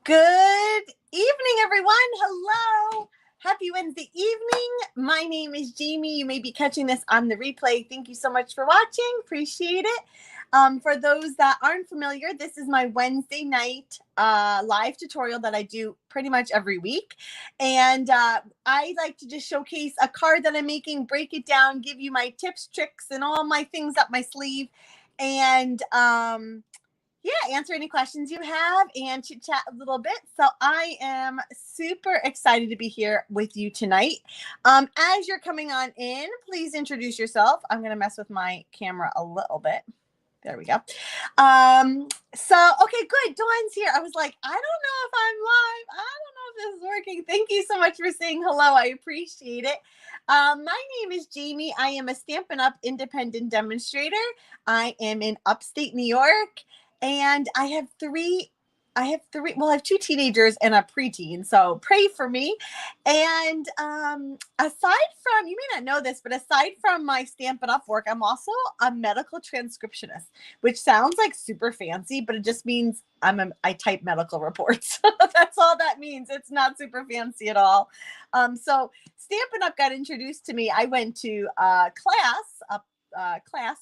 Good evening, everyone. Hello. Happy Wednesday evening. My name is Jamie. You may be catching this on the replay. Thank you so much for watching. Appreciate it. For those that aren't familiar, this is my Wednesday night live tutorial that I do pretty much every week. And I like to just showcase a card that I'm making, break it down, give you my tips, tricks, and all my things up my sleeve. And yeah, answer any questions you have and chit chat a little bit. So I am super excited to be here with you tonight. As you're coming on in, please introduce yourself. I'm going to mess with my camera a little bit. There we go. Okay, good. Dawn's here. I was like, I don't know if I'm live. I don't know if this is working. Thank you so much for saying hello. I appreciate it. My name is Jamie. I am a Stampin' Up! Independent demonstrator. I am in upstate New York. And I have two teenagers and a preteen, so pray for me. And aside from, you may not know this, but aside from my Stampin' Up! Work, I'm also a medical transcriptionist, which sounds like super fancy, but it just means I type medical reports. That's all that means. It's not super fancy at all. So Stampin' Up! Got introduced to me. I went to a class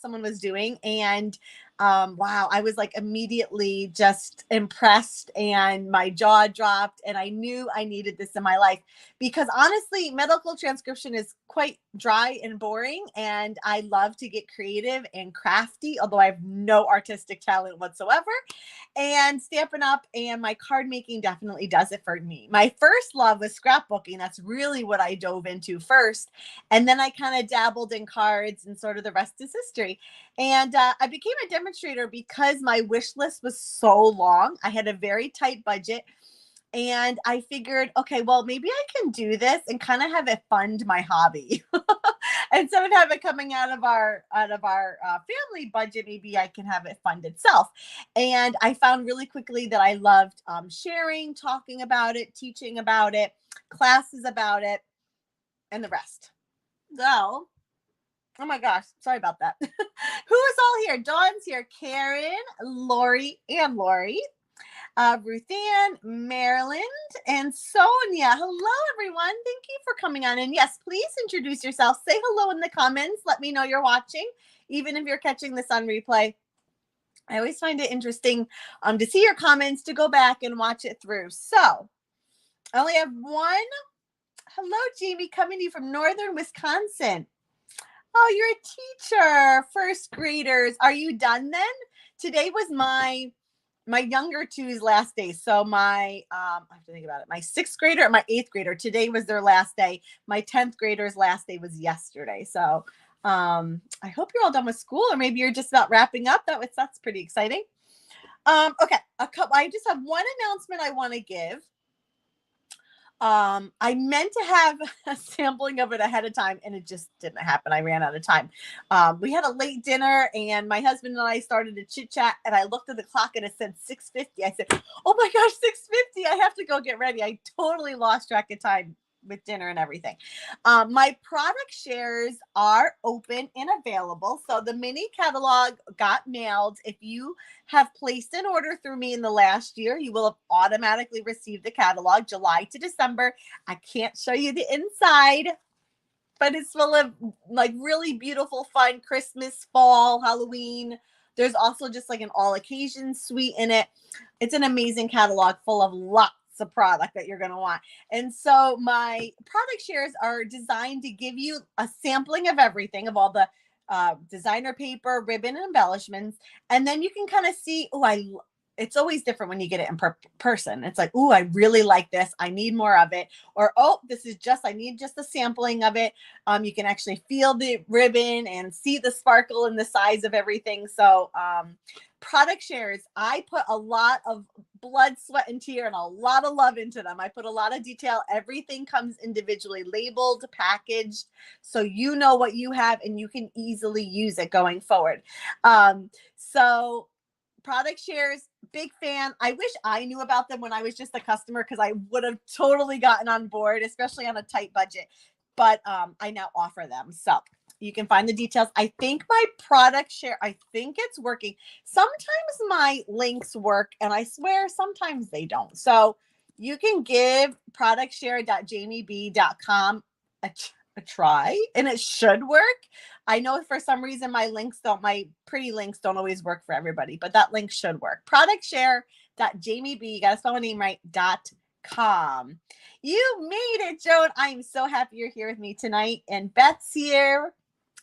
someone was doing, and wow, I was like immediately just impressed and my jaw dropped, and I knew I needed this in my life because honestly, medical transcription is quite dry and boring, and I love to get creative and crafty, although I have no artistic talent whatsoever. And Stampin' Up! And my card making definitely does it for me. My first love was scrapbooking. That's really what I dove into first. And then I kind of dabbled in cards, and sort of the rest is history. And I became a demonstrator because my wish list was so long. I had a very tight budget. And I figured, okay, well, maybe I can do this and kind of have it fund my hobby. Instead of have it coming out of our family budget, maybe I can have it fund itself. And I found really quickly that I loved sharing, talking about it, teaching about it, classes about it, and the rest. So, oh my gosh, sorry about that. Who is all here? Dawn's here, Karen, Lori, Ruth Ann, Maryland, and Sonia. Hello, everyone. Thank you for coming on. And yes, please introduce yourself. Say hello in the comments. Let me know you're watching, even if you're catching this on replay. I always find it interesting to see your comments, to go back and watch it through. So I only have one. Hello, Jamie, coming to you from northern Wisconsin. Oh, you're a teacher, first graders. Are you done then? Today was my younger two's last day. So I have to think about it. My 6th grader and my 8th grader, today was their last day. My 10th grader's last day was yesterday. So I hope you're all done with school, or maybe you're just about wrapping up. That's pretty exciting. Okay, I just have one announcement I want to give. I meant to have a sampling of it ahead of time, and it just didn't happen. I ran out of time. We had a late dinner, and my husband and I started to chit chat, and I looked at the clock and it said 6:50. I said, oh my gosh, 6:50. I have to go get ready. I totally lost track of time with dinner and everything. My product shares are open and available. So the mini catalog got mailed. If you have placed an order through me in the last year, you will have automatically received the catalog July to December. I can't show you the inside, but it's full of like really beautiful, fun Christmas, fall, Halloween. There's also just like an all occasion suite in it. It's an amazing catalog full of lots of product that you're going to want. And so my product shares are designed to give you a sampling of everything, of all the designer paper, ribbon, and embellishments. And then you can kind of see, it's always different when you get it in person. It's like, oh, I really like this. I need more of it. Or, oh, I need just a sampling of it. You can actually feel the ribbon and see the sparkle and the size of everything. So product shares, I put a lot of blood, sweat, and tear and a lot of love into them. I put a lot of detail. Everything comes individually labeled, packaged, so you know what you have and you can easily use it going forward. So product shares, big fan. I wish I knew about them when I was just a customer, because I would have totally gotten on board, especially on a tight budget. But I now offer them. So You can find the details. I think my product share, I think it's working. Sometimes my links work, and I swear sometimes they don't. So you can give productshare.jamieb.com a try, and it should work. I know for some reason my pretty links don't always work for everybody, but that link should work. Productshare.jamieb, you got to spell my name right, .com. You made it, Joan. I am so happy you're here with me tonight. And Beth's here.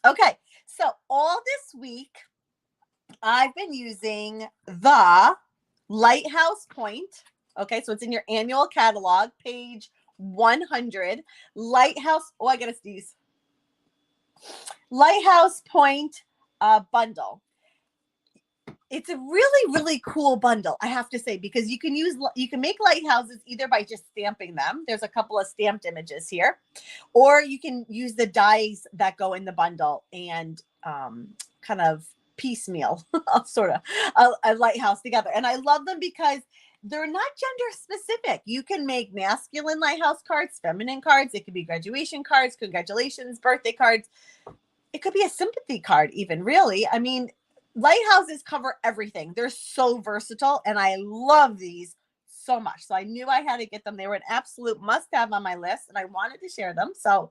Okay, so all this week, I've been using the Lighthouse point. Okay, so it's in your annual catalog, page 100. Lighthouse, oh, I gotta sneeze. Lighthouse point bundle. It's a really, really cool bundle, I have to say, because you can make lighthouses either by just stamping them. There's a couple of stamped images here, or you can use the dies that go in the bundle and kind of piecemeal sort of a lighthouse together. And I love them because they're not gender specific. You can make masculine lighthouse cards, feminine cards. It could be graduation cards, congratulations, birthday cards. It could be a sympathy card even, really. I mean, lighthouses cover everything. They're so versatile, and I love these so much. So I knew I had to get them. They were an absolute must-have on my list, and I wanted to share them. So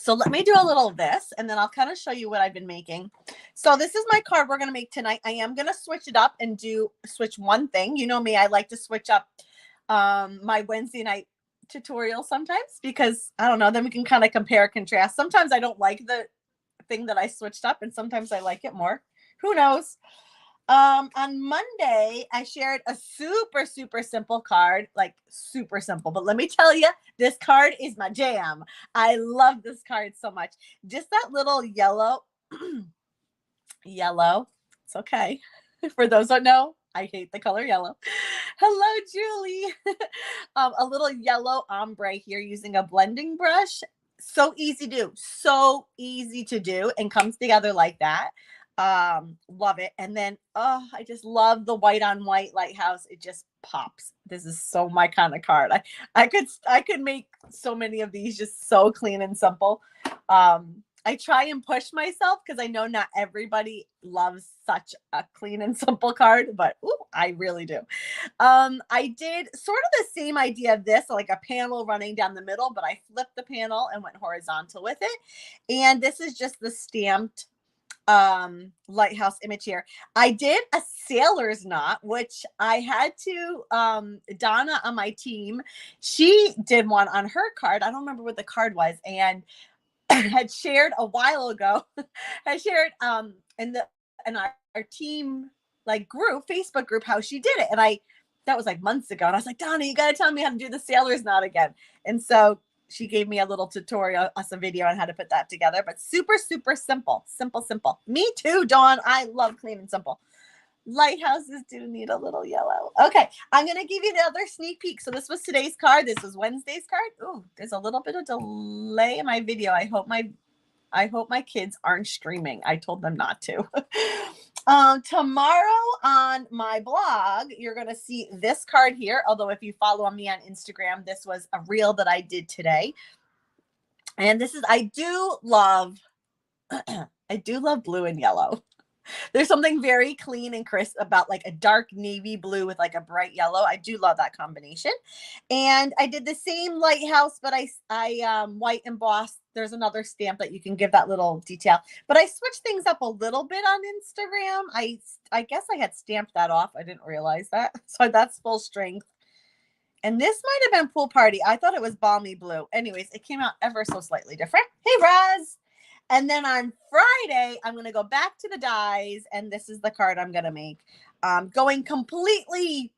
let me do a little of this, and then I'll kind of show you what I've been making. So this is my card we're going to make tonight. I am going to switch it up and switch one thing. You know me, I like to switch up my Wednesday night tutorial sometimes because, I don't know, then we can kind of compare, contrast. Sometimes I don't like the thing that I switched up, and sometimes I like it more. Who knows? On Monday, I shared a super, super simple card, like super simple. But let me tell you, this card is my jam. I love this card so much. Just that little yellow, yellow. It's okay. For those who don't know, I hate the color yellow. Hello, Julie. A little yellow ombre here using a blending brush. So easy to do and comes together like that. Love it. And then I just love the white on white lighthouse. It just pops. This is so my kind of card. I could make so many of these just so clean and simple. I try and push myself because I know not everybody loves such a clean and simple card, but I really do. I did sort of the same idea of this, like a panel running down the middle, but I flipped the panel and went horizontal with it. And this is just the stamped lighthouse image here. I did a sailor's knot, which I had to, Donna on my team, she did one on her card. I don't remember what the card was. And had shared a while ago, in our team like group, Facebook group, how she did it. And that was like months ago. And I was like, Donna, you got to tell me how to do the sailor's knot again. And so she gave me a little tutorial, a video on how to put that together, but super, super simple. Me too, Dawn. I love clean and simple. Lighthouses do need a little yellow. Okay, I'm going to give you the other sneak peek. So this was today's card. This was Wednesday's card. Ooh, there's a little bit of delay in my video. I hope my kids aren't streaming. I told them not to. Tomorrow on my blog, you're going to see this card here. Although if you follow me on Instagram, this was a reel that I did today. And this is, I do love blue and yellow. There's something very clean and crisp about like a dark navy blue with like a bright yellow. I do love that combination. And I did the same lighthouse, but I white embossed. There's another stamp that you can give that little detail. But I switched things up a little bit on Instagram. I guess I had stamped that off. I didn't realize that. So that's full strength. And this might have been pool party. I thought it was balmy blue. Anyways, it came out ever so slightly different. Hey, Raz. And then on Friday, I'm going to go back to the dies, and this is the card I'm going to make. Going completely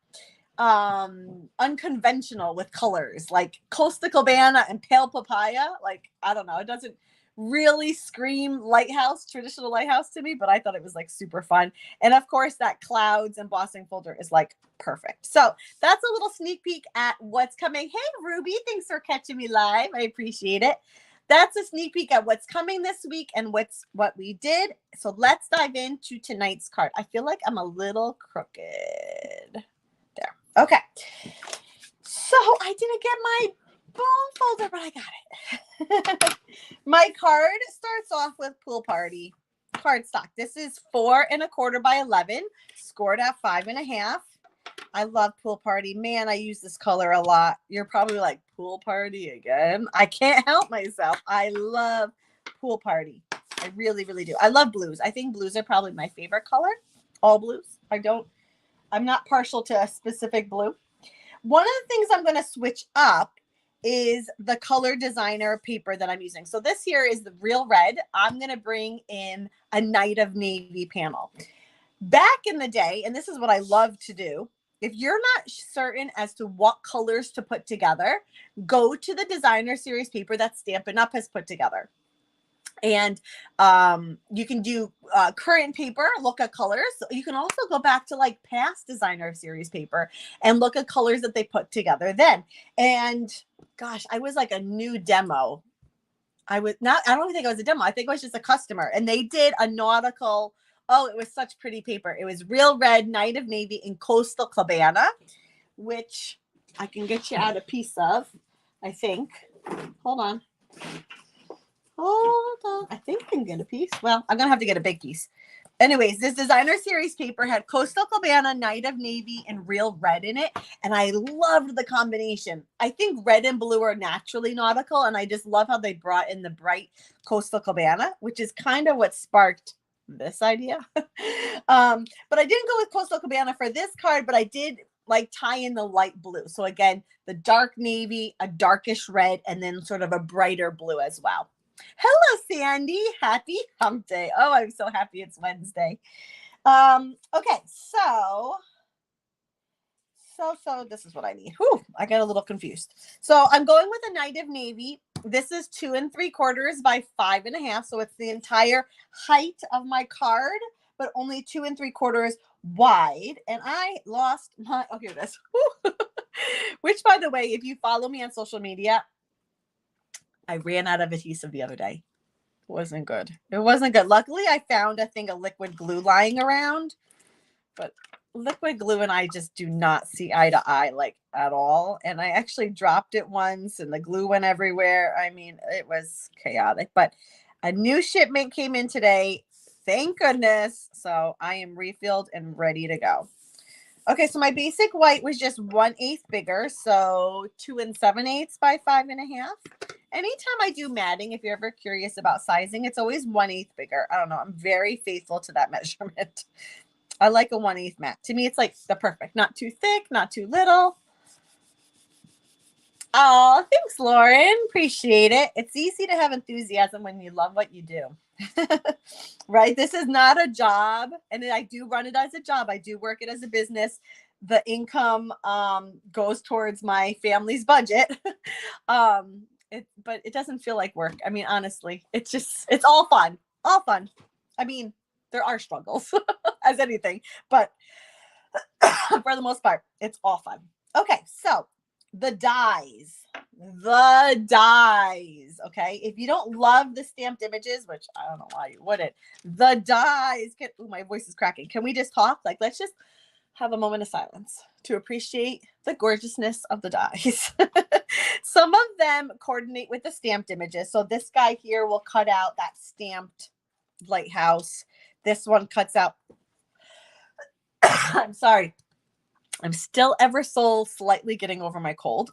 unconventional with colors, like Costa Cabana and Pale Papaya. Like, I don't know. It doesn't really scream lighthouse, traditional lighthouse to me, but I thought it was like super fun. And of course, that clouds embossing folder is like perfect. So that's a little sneak peek at what's coming. Hey, Ruby, thanks for catching me live. I appreciate it. That's a sneak peek at what's coming this week and what we did. So let's dive into tonight's card. I feel like I'm a little crooked. There. Okay. So I didn't get my bone folder, but I got it. My card starts off with Pool Party cardstock. This is 4 1/4 by 11, scored at 5 1/2. I love Pool Party. Man, I use this color a lot. You're probably like, Pool Party again? I can't help myself. I love Pool Party. I really, really do. I love blues. I think blues are probably my favorite color. All blues. I'm not partial to a specific blue. One of the things I'm going to switch up is the color designer paper that I'm using. So this here is the Real Red. I'm going to bring in a Night of Navy panel. Back in the day, and this is what I love to do, if you're not certain as to what colors to put together, go to the designer series paper that Stampin' Up! Has put together. And you can do current paper, look at colors. You can also go back to like past designer series paper and look at colors that they put together then. And gosh, I was like a new demo. I don't think I was a demo. I think I was just a customer. And they did a nautical. Oh, it was such pretty paper. It was Real Red, Night of Navy, and Coastal Cabana, which I can get you out a piece of, I think. Hold on. I think I can get a piece. Well, I'm going to have to get a big piece. Anyways, this designer series paper had Coastal Cabana, Night of Navy, and Real Red in it. And I loved the combination. I think red and blue are naturally nautical. And I just love how they brought in the bright Coastal Cabana, which is kind of what sparked this idea. But I didn't go with Coastal Cabana for this card, but I did like tie in the light blue. So again, the dark navy, a darkish red, and then sort of a brighter blue as well. Hello, Sandy. Happy hump day. Oh, I'm so happy it's Wednesday. Okay, so this is what I need. Whew, I got a little confused. So I'm going with a Night of Navy. This is 2 3/4 by 5 1/2. So it's the entire height of my card, but only 2 3/4 wide. And I lost my, oh, here it is. Which, by the way, if you follow me on social media, I ran out of adhesive the other day. It wasn't good. It wasn't good. Luckily, I found, I think, a liquid glue lying around. But liquid glue and I just do not see eye to eye, like, at all. And I actually dropped it once and the glue went everywhere. I mean, it was chaotic. But a new shipment came in today. Thank goodness. So I am refilled and ready to go. Okay, so my basic white was just 1/8 bigger, so 2 7/8 by 5 1/2. Anytime I do matting, if you're ever curious about sizing, it's always 1/8 bigger. I don't know. I'm very faithful to that measurement. I like a 1/8 mat. To me, it's like the perfect. Not too thick, not too little. Oh, thanks, Lauren. Appreciate it. It's easy to have enthusiasm when you love what you do. Right? This is not a job. And I do run it as a job. I do work it as a business. The income goes towards my family's budget. But it doesn't feel like work. I mean, honestly, it's all fun. All fun. I mean, there are struggles as anything, but for the most part, it's all fun. Okay, so the dies. Okay, if you don't love the stamped images, which I don't know why you wouldn't, the dies can, ooh, my voice is cracking. Can we just talk? Like, let's just have a moment of silence to appreciate the gorgeousness of the dies. Some of them coordinate with the stamped images. So this guy here will cut out that stamped lighthouse. This one cuts out. I'm sorry. I'm still ever so slightly getting over my cold.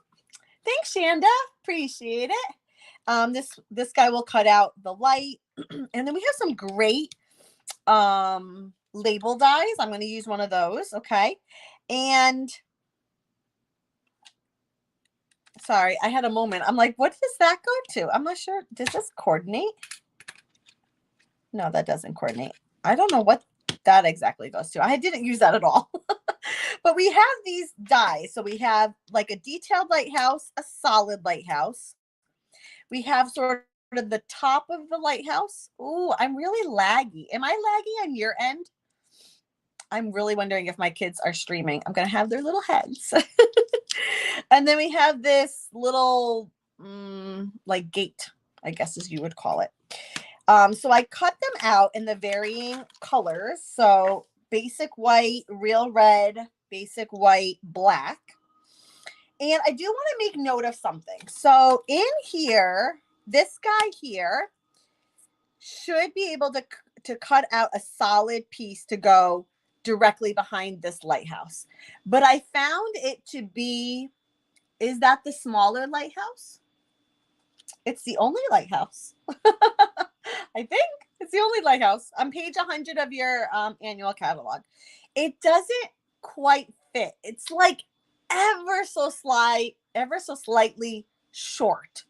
Thanks, Shanda. Appreciate it. This guy will cut out the light. And then we have some great label dies. I'm going to use one of those. Okay. And sorry, I had a moment. I'm like, what does that go to? I'm not sure. Does this coordinate? No, that doesn't coordinate. I don't know what that exactly goes to. I didn't use that at all. But we have these dies. So we have like a detailed lighthouse, a solid lighthouse. We have sort of the top of the lighthouse. Ooh, I'm really laggy. Am I laggy on your end? I'm really wondering if my kids are streaming. I'm going to have their little heads. And then we have this little like gate, I guess as you would call it. So I cut them out in the varying colors. So basic white, real red, basic white, black. And I do want to make note of something. So in here, this guy here should be able to cut out a solid piece to go directly behind this lighthouse. But I found it to be, is that the smaller lighthouse? It's the only lighthouse. I think it's the only lighthouse on page 100 of your annual catalog. It doesn't quite fit. It's like ever so slightly short.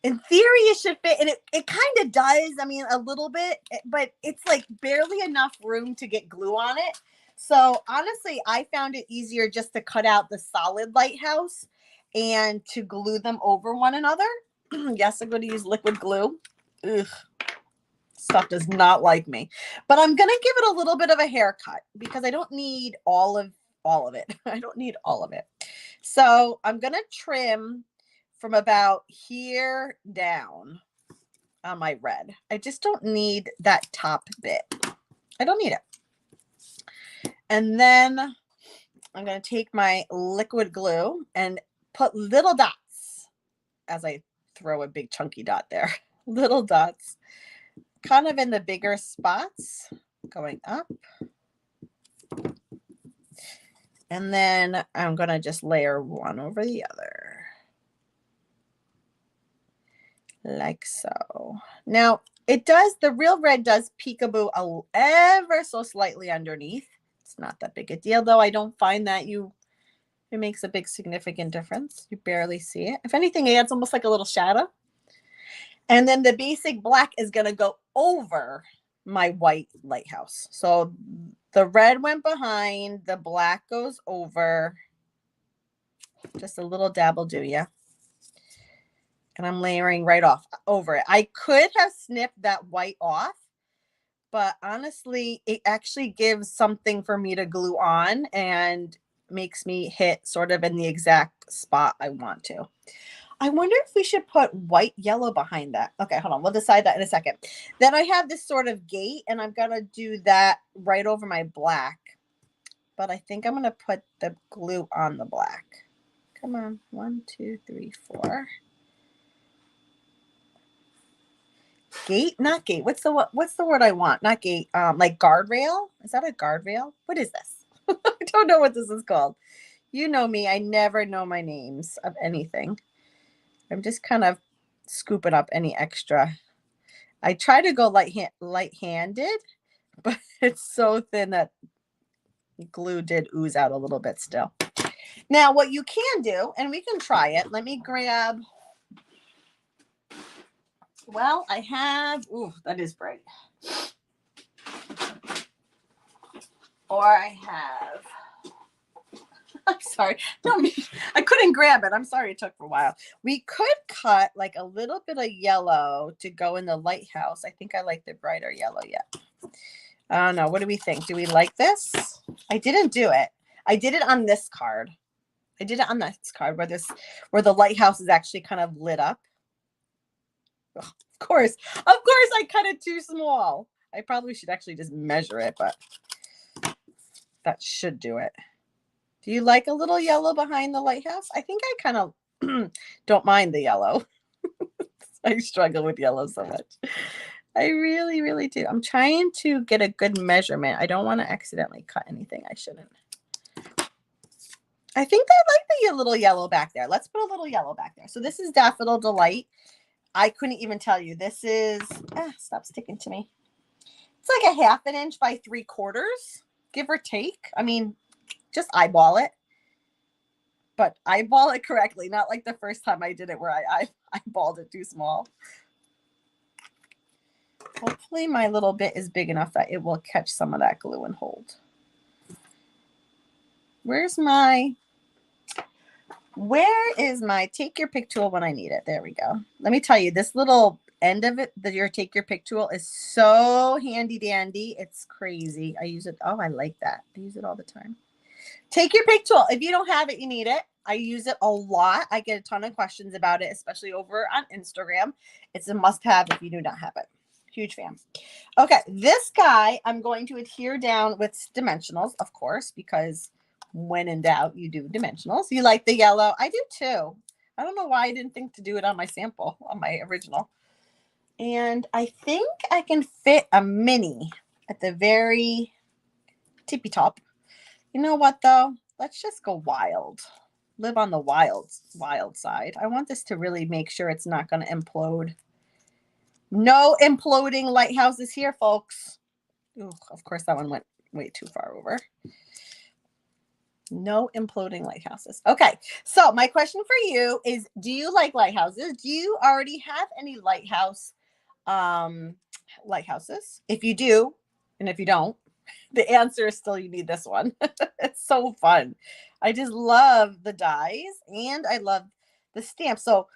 In theory, it should fit, and it kind of does. I mean, a little bit, but it's like barely enough room to get glue on it. So honestly, I found it easier just to cut out the solid lighthouse and to glue them over one another. Yes, I'm going to use liquid glue. Ugh, stuff does not like me. But I'm going to give it a little bit of a haircut because I don't need all of it. I don't need all of it. So I'm going to trim from about here down on my red. I just don't need that top bit. I don't need it. And then I'm going to take my liquid glue and put little dots as I throw a big chunky dot there. Little dots kind of in the bigger spots going up. And then I'm going to just layer one over the other. Like so. Now it does, the real red does peekaboo ever so slightly underneath. It's not that big a deal though. I don't find that it makes a big significant difference. You barely see it. If anything, it adds almost like a little shadow. And then the basic black is going to go over my white lighthouse. So the red went behind, the black goes over. Just a little dabble do ya. And I'm layering right over it. I could have snipped that white off, but honestly, it actually gives something for me to glue on and makes me hit sort of in the exact spot I want to. I wonder if we should put white yellow behind that. Okay, hold on. We'll decide that in a second. Then I have this sort of gate, and I'm going to do that right over my black. But I think I'm going to put the glue on the black. Come on. 1, 2, 3, 4. Gate, not gate. What's the word I want? Not gate. Like guardrail. Is that a guardrail? What is this? I don't know what this is called. You know me. I never know my names of anything. I'm just kind of scooping up any extra. I try to go light-handed, but it's so thin that glue did ooze out a little bit still. Now, what you can do, and we can try it. Let me grab. Well, I have, ooh, that is bright. Or I have, I'm sorry. No, I couldn't grab it. I'm sorry it took a while. We could cut like a little bit of yellow to go in the lighthouse. I think I like the brighter yellow yet. I don't know. What do we think? Do we like this? I didn't do it. I did it on this card. I did it on this card where the lighthouse is actually kind of lit up. Of course, I cut it too small. I probably should actually just measure it, but that should do it. Do you like a little yellow behind the lighthouse? I think I kind of don't mind the yellow. I struggle with yellow so much. I really, really do. I'm trying to get a good measurement. I don't want to accidentally cut anything I shouldn't. I think I like the little yellow back there. Let's put a little yellow back there. So this is Daffodil Delight. I couldn't even tell you. This is, stop sticking to me. It's like a 1/2 inch by 3/4, give or take. I mean, just eyeball it. But eyeball it correctly, not like the first time I did it where I eyeballed it too small. Hopefully my little bit is big enough that it will catch some of that glue and hold. Where is my take your pick tool when I need it? There we go. Let me tell you, this little end of it, your take your pick tool is so handy dandy. It's crazy. I use it. Oh, I like that. I use it all the time. Take your pick tool. If you don't have it, you need it. I use it a lot. I get a ton of questions about it, especially over on Instagram. It's a must-have if you do not have it. Huge fan. Okay, this guy I'm going to adhere down with dimensionals, of course, because when in doubt, you do dimensionals. You like the yellow? I do too. I don't know why I didn't think to do it on my sample, on my original. And I think I can fit a mini at the very tippy top. You know what though? Let's just go wild. Live on the wild side. I want this to really make sure it's not going to implode. No imploding lighthouses here, folks. Ooh, of course, that one went way too far over. No imploding lighthouses. Okay, so my question for you is, do you like lighthouses? Do you already have any lighthouses? If you do, and if you don't, the answer is still you need this one. It's so fun. I just love the dies and I love the stamps. So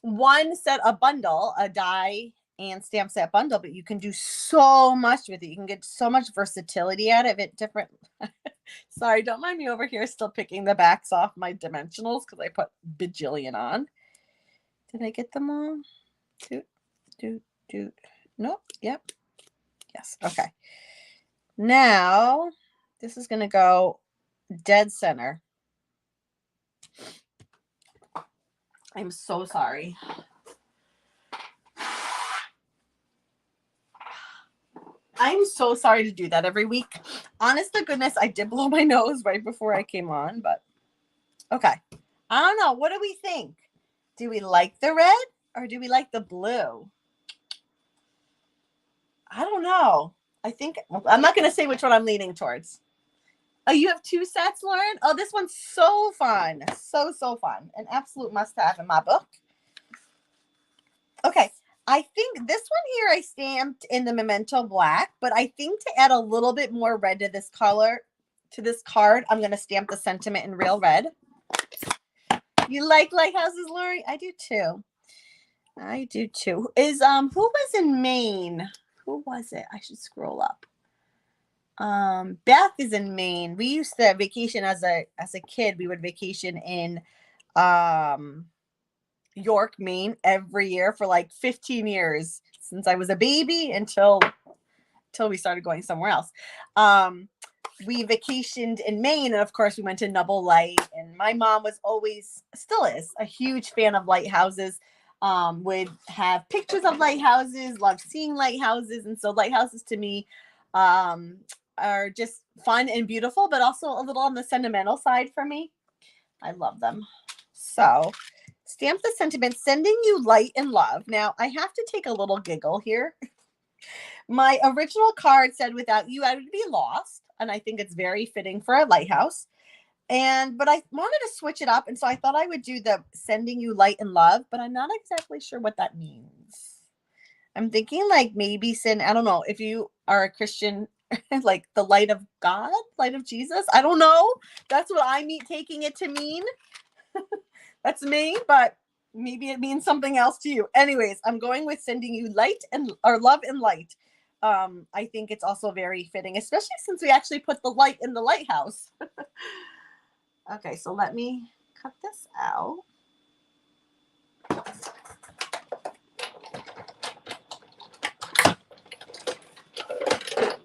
one set, a bundle, a die and stamp set bundle, but you can do so much with it. You can get so much versatility out of it. Different. Sorry, don't mind me over here still picking the backs off my dimensionals because I put bajillion on. Did I get them all? Nope. Yep. Yes. Okay. Now, this is going to go dead center. I'm so sorry. I'm so sorry to do that every week. Honest to goodness, I did blow my nose right before I came on, but okay. I don't know. What do we think? Do we like the red or do we like the blue? I don't know. I think I'm not going to say which one I'm leaning towards. Oh, you have two sets, Lauren? Oh, this one's so fun. So fun. An absolute must-have in my book. Okay. I think this one here I stamped in the Memento Black, but I think to add a little bit more red to this color, to this card, I'm going to stamp the sentiment in real red. You like lighthouses, Lori? I do too. I do too. Is who was in Maine? Who was it? I should scroll up. Beth is in Maine. We used to vacation as a kid. We would vacation in York, Maine every year for like 15 years since I was a baby until we started going somewhere else. We vacationed in Maine, and of course we went to Nubble Light, and my mom was always, still is, a huge fan of lighthouses. Would have pictures of lighthouses, loved seeing lighthouses, and so lighthouses to me are just fun and beautiful, but also a little on the sentimental side for me. I love them. So stamp the sentiment, sending you light and love. Now I have to take a little giggle here. My original card said, without you, I would be lost. And I think it's very fitting for a lighthouse. But I wanted to switch it up. And so I thought I would do the sending you light and love, but I'm not exactly sure what that means. I'm thinking like maybe I don't know if you are a Christian, like the light of God, light of Jesus. I don't know. That's what I'm taking it to mean. That's me, but maybe it means something else to you. Anyways, I'm going with sending you light or love and light. I think it's also very fitting, especially since we actually put the light in the lighthouse. Okay, so let me cut this out.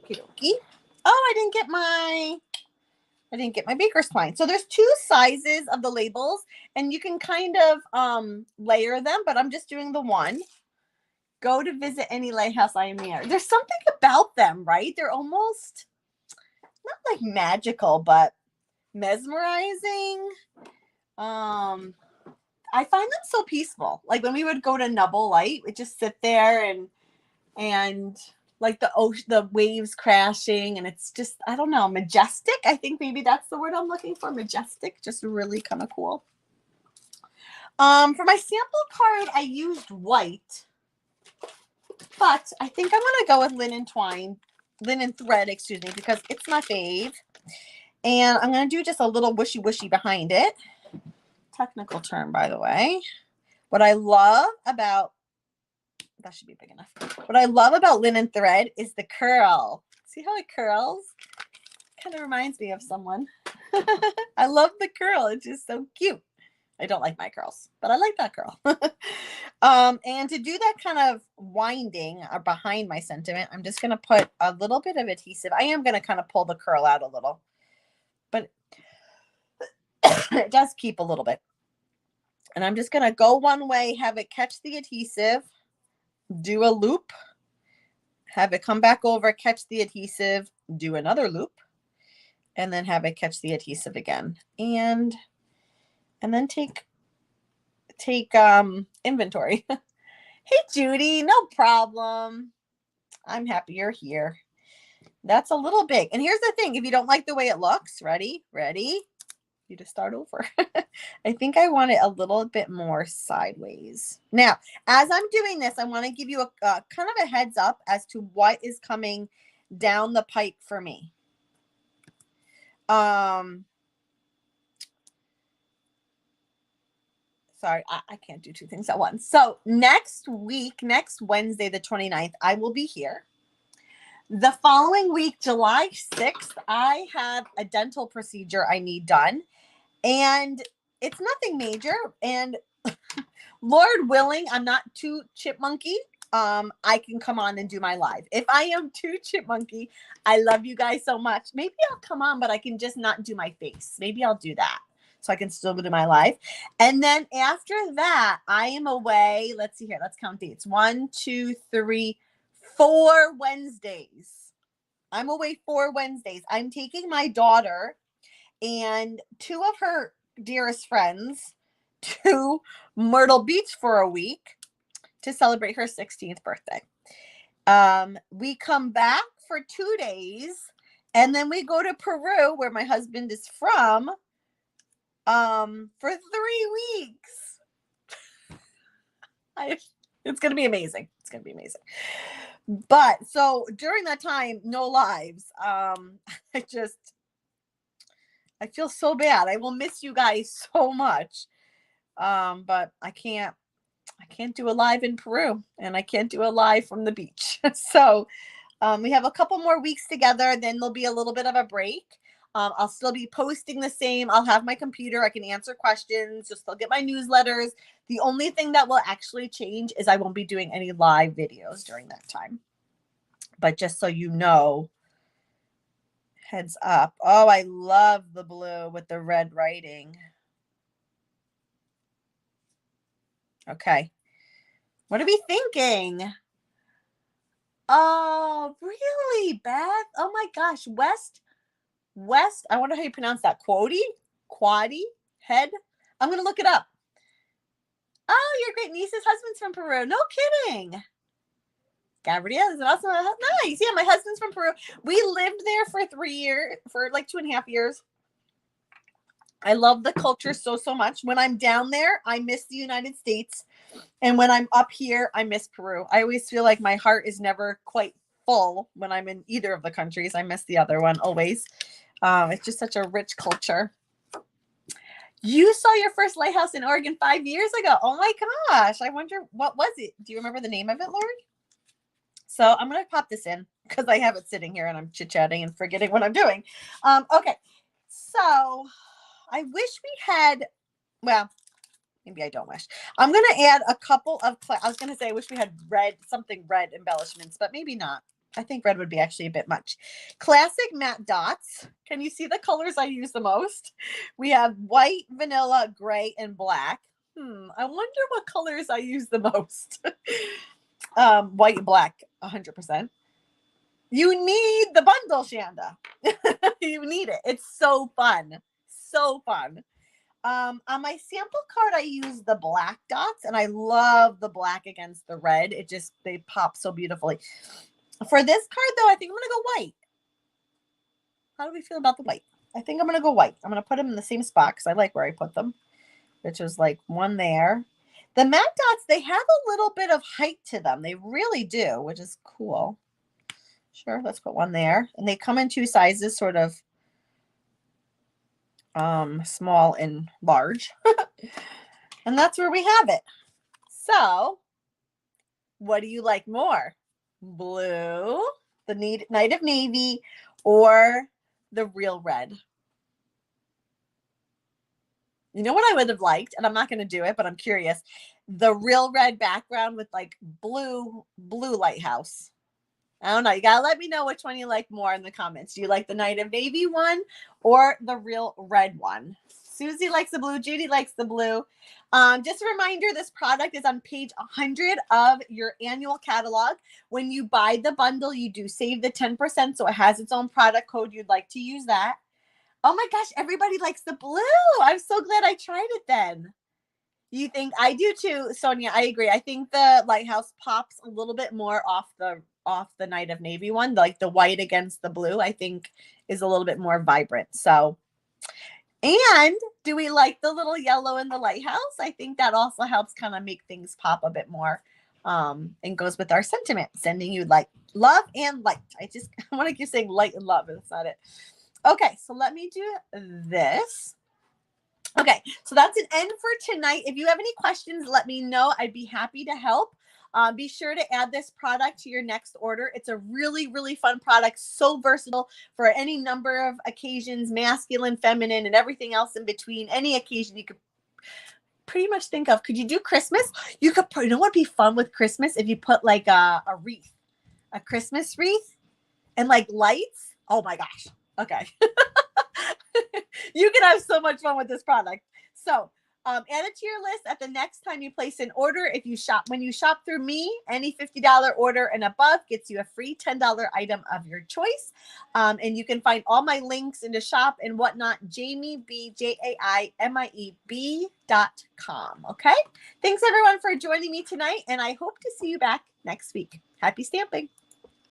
Okie-dokie. Oh, I didn't get my baker's twine. So there's two sizes of the labels, and you can kind of layer them, but I'm just doing the one. Go to visit any lighthouse I am near. There's something about them, right? They're almost not like magical, but mesmerizing. I find them so peaceful. Like when we would go to Nubble Light, we'd just sit there and like the ocean, the waves crashing, and it's just, I don't know, majestic. I think maybe that's the word I'm looking for. Majestic, just really kind of cool. For my sample card, I used white, but I think I'm going to go with linen thread, excuse me, because it's my fave. And I'm going to do just a little wishy behind it. Technical term, by the way. What I love about, that should be big enough. What I love about linen thread is the curl. See how it curls? Kind of reminds me of someone. I love the curl. It's just so cute. I don't like my curls, but I like that curl. And to do that kind of winding behind my sentiment, I'm just going to put a little bit of adhesive. I am going to kind of pull the curl out a little, but it does keep a little bit. And I'm just going to go one way, have it catch the adhesive, do a loop, have it come back over, catch the adhesive, do another loop, and then have it catch the adhesive again. And then take inventory. Hey, Judy, no problem. I'm happy you're here. That's a little big. And here's the thing. If you don't like the way it looks, ready? You just start over. I think I want it a little bit more sideways. Now, as I'm doing this, I want to give you a kind of a heads up as to what is coming down the pipe for me. Sorry, I can't do two things at once. So next week, next Wednesday, the 29th, I will be here. The following week, July 6th, I have a dental procedure I need done. And it's nothing major. And Lord willing, I'm not too chipmunky. I can come on and do my live. If I am too chipmunky, I love you guys so much. Maybe I'll come on, but I can just not do my face. Maybe I'll do that so I can still do my live. And then after that, I am away. Let's see here. Let's count dates. 1, 2, 3, 4 Wednesdays. I'm away 4 Wednesdays. I'm taking my daughter and 2 of her dearest friends to Myrtle Beach for a week to celebrate her 16th birthday. We come back for 2 days, and then we go to Peru, where my husband is from, for 3 weeks. It's going to be amazing. It's going to be amazing. But so during that time, no lives. I feel so bad. I will miss you guys so much. But I can't do a live in Peru, and I can't do a live from the beach. So we have a couple more weeks together. Then there'll be a little bit of a break. I'll still be posting the same. I'll have my computer. I can answer questions. You'll still get my newsletters. The only thing that will actually change is I won't be doing any live videos during that time. But just so you know, heads up. Oh, I love the blue with the red writing. Okay. What are we thinking? Oh, really, Beth? Oh my gosh. West. I wonder how you pronounce that. Quaddy? Head? I'm going to look it up. Oh, your great niece's husband's from Peru. No kidding. Gabrielle is awesome. Nice. Yeah, my husband's from Peru. We lived there for 3 years, for like 2.5 years. I love the culture so much. When I'm down there, I miss the United States. And when I'm up here, I miss Peru. I always feel like my heart is never quite full when I'm in either of the countries. I miss the other one always. It's just such a rich culture. You saw your first lighthouse in Oregon 5 years ago. Oh my gosh. I wonder, what was it? Do you remember the name of it, Lori? So I'm going to pop this in because I have it sitting here and I'm chit-chatting and forgetting what I'm doing. Okay. So I wish we had, well, maybe I don't wish. I'm going to add a couple of, I was going to say I wish we had something red embellishments, but maybe not. I think red would be actually a bit much. Classic matte dots. Can you see the colors I use the most? We have white, vanilla, gray, and black. I wonder what colors I use the most. White and black, 100%. You need the bundle, Shanda. You need it. It's so fun. So fun. On my sample card, I use the black dots, and I love the black against the red. They pop so beautifully. For this card, though, I think I'm going to go white. How do we feel about the white? I think I'm going to go white. I'm going to put them in the same spot because I like where I put them, which is like one there. The matte dots, they have a little bit of height to them. They really do, which is cool. Sure, let's put one there. And they come in 2 sizes, sort of small and large. And that's where we have it. So, what do you like more? Blue, the Night of Navy, or the real red? You know what I would have liked, and I'm not going to do it, but I'm curious. The real red background with like blue lighthouse. I don't know. You got to let me know which one you like more in the comments. Do you like the Night of Navy one or the real red one? Susie likes the blue. Judy likes the blue. Just a reminder, this product is on page 100 of your annual catalog. When you buy the bundle, you do save the 10%, so it has its own product code. You'd like to use that. Oh my gosh, everybody likes the blue. I'm so glad I tried it then. You think I do too, Sonia? I agree. I think the Lighthouse pops a little bit more off the Night of Navy one, like the white against the blue, I think is a little bit more vibrant. So, and do we like the little yellow in the Lighthouse? I think that also helps kind of make things pop a bit more, and goes with our sentiment, sending you like love and light. I want to keep saying light and love, and that's not it. Okay, so let me do this. Okay, so that's an end for tonight. If you have any questions, let me know. I'd be happy to help. Be sure to add this product to your next order. It's a really, really fun product, so versatile for any number of occasions, masculine, feminine, and everything else in between. Any occasion you could pretty much think of. Could you do Christmas? You could, you know what would be fun with Christmas? If you put like a wreath, a Christmas wreath, and like lights. Oh my gosh. Okay. You can have so much fun with this product. So add it to your list at the next time you place an order. When you shop through me, any $50 order and above gets you a free $10 item of your choice. And you can find all my links in the shop and whatnot, JaimieB.com. Okay. Thanks everyone for joining me tonight. And I hope to see you back next week. Happy stamping.